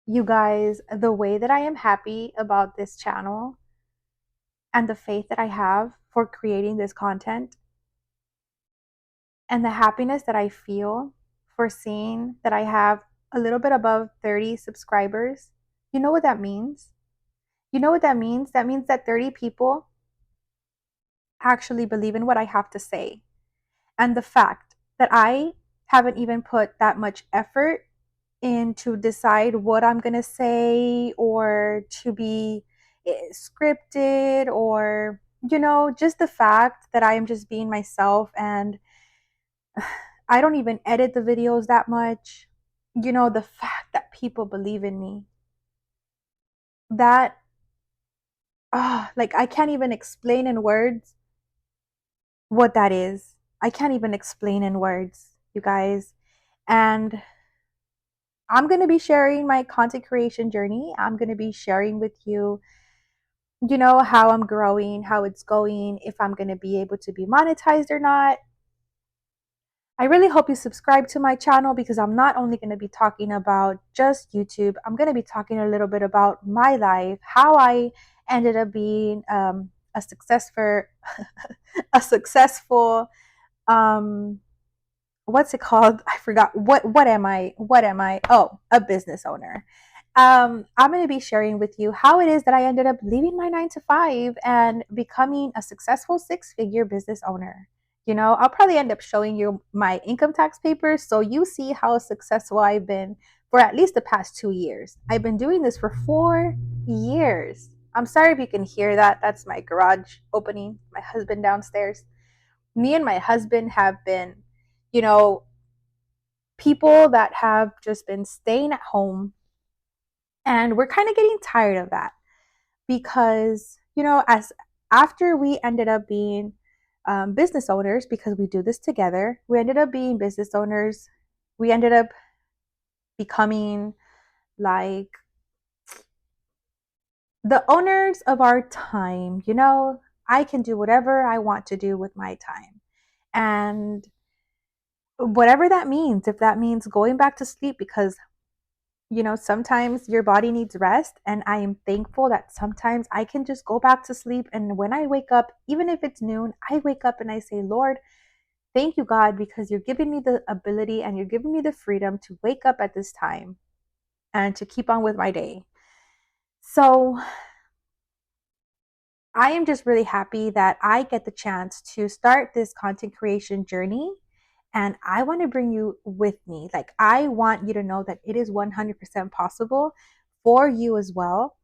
You guys, the way that I am happy about this channel and the faith that I have for creating this content and the happiness that I feel for seeing that I have a little bit above 30 subscribers, you know what that means? You know what that means? That means that 30 people actually believe in what I have to say. And the fact that I haven't even put that much effort in to decide what I'm going to say or to be scripted or, just the fact that I am just being myself and I don't even edit the videos that much. The fact that people believe in me, that, like, I can't even explain in words what that is. I can't even explain in words, you guys. And I'm going to be sharing my content creation journey. I'm going to be sharing with you, how I'm growing, how it's going, if I'm going to be able to be monetized or not. I really hope you subscribe to my channel because I'm not only going to be talking about just YouTube, I'm going to be talking a little bit about my life, how I ended up being a successful, a successful, um, what's it called? I forgot. What am I? What am I? Oh, a business owner. I'm going to be sharing with you how it is that I ended up leaving my 9 to 5 and becoming a successful 6 figure business owner. I'll probably end up showing you my income tax papers so you see how successful I've been for at least the past 2 years. I've been doing this for 4 years. I'm sorry if you can hear that. That's my garage opening, my husband downstairs. Me and my husband have been, you know, people that have just been staying at home. And we're kind of getting tired of that because, as after we ended up being business owners, because we do this together, we ended up being business owners. We ended up becoming like the owners of our time. I can do whatever I want to do with my time. And whatever that means, if that means going back to sleep because sometimes your body needs rest. And I am thankful that sometimes I can just go back to sleep. And when I wake up, even if it's noon, I wake up and I say, Lord, thank you, God, because you're giving me the ability and you're giving me the freedom to wake up at this time and to keep on with my day. So I am just really happy that I get the chance to start this content creation journey. And I want to bring you with me. Like, I want you to know that it is 100% possible for you as well.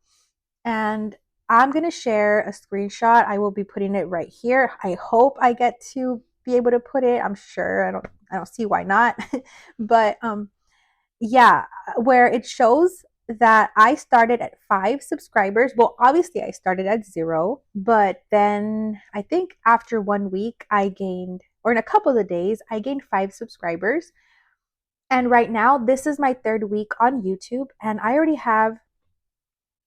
And I'm going to share a screenshot. I will be putting it right here. I hope I get to be able to put it. I'm sure I don't see why not. But yeah, where it shows that I started at 5 subscribers. Well, obviously I started at 0, but then I think after 1 week I gained, or in a couple of days, I gained 5 subscribers. And right now, this is my 3rd week on YouTube, and I already have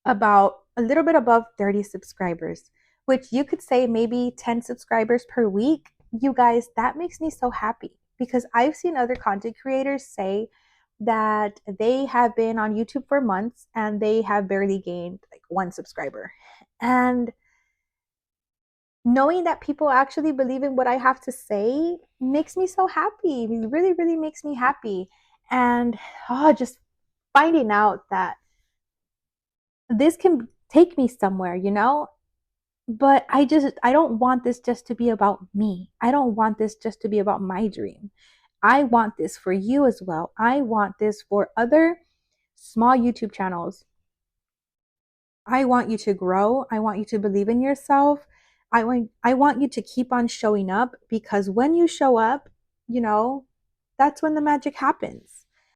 about a little bit above 30 subscribers, which you could say maybe 10 subscribers per week. You guys, that makes me so happy because I've seen other content creators say that they have been on YouTube for months and they have barely gained like 1 subscriber. And knowing that people actually believe in what I have to say makes me so happy. It really, really makes me happy. And just finding out that this can take me somewhere, but I don't want this just to be about me. I don't want this just to be about my dream. I want this for you as well. I want this for other small YouTube channels. I want you to grow. I want you to believe in yourself. I want you to keep on showing up because when you show up, you know, that's when the magic happens.